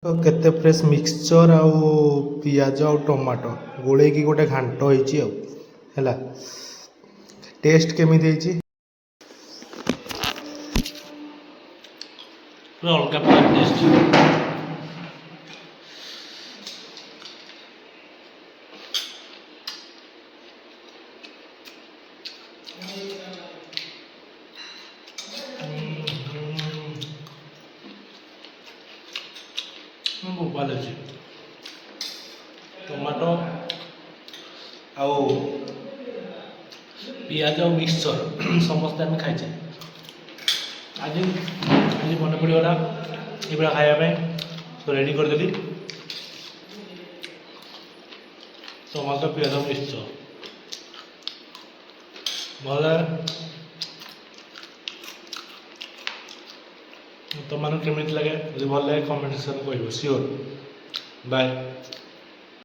तो केते fresh mixture आउ पियाज आउ टमाटो गोले की गोटे घांट होईची आउ हैला टेस्ट केमिति ହେଇଛି पूरा अलग प्रकार टेस्ट। भल अच्छे टमाटो आउ पियाज और मिक्सचर समस्ते आम खाइचे आज आज मन पड़गला ये खायापी तो रेडी करदेली टमाटो पियाज मिक्सचर भल तुम केमी लगे भल लगे कमेंट सेक्शन कह सियोर बाय।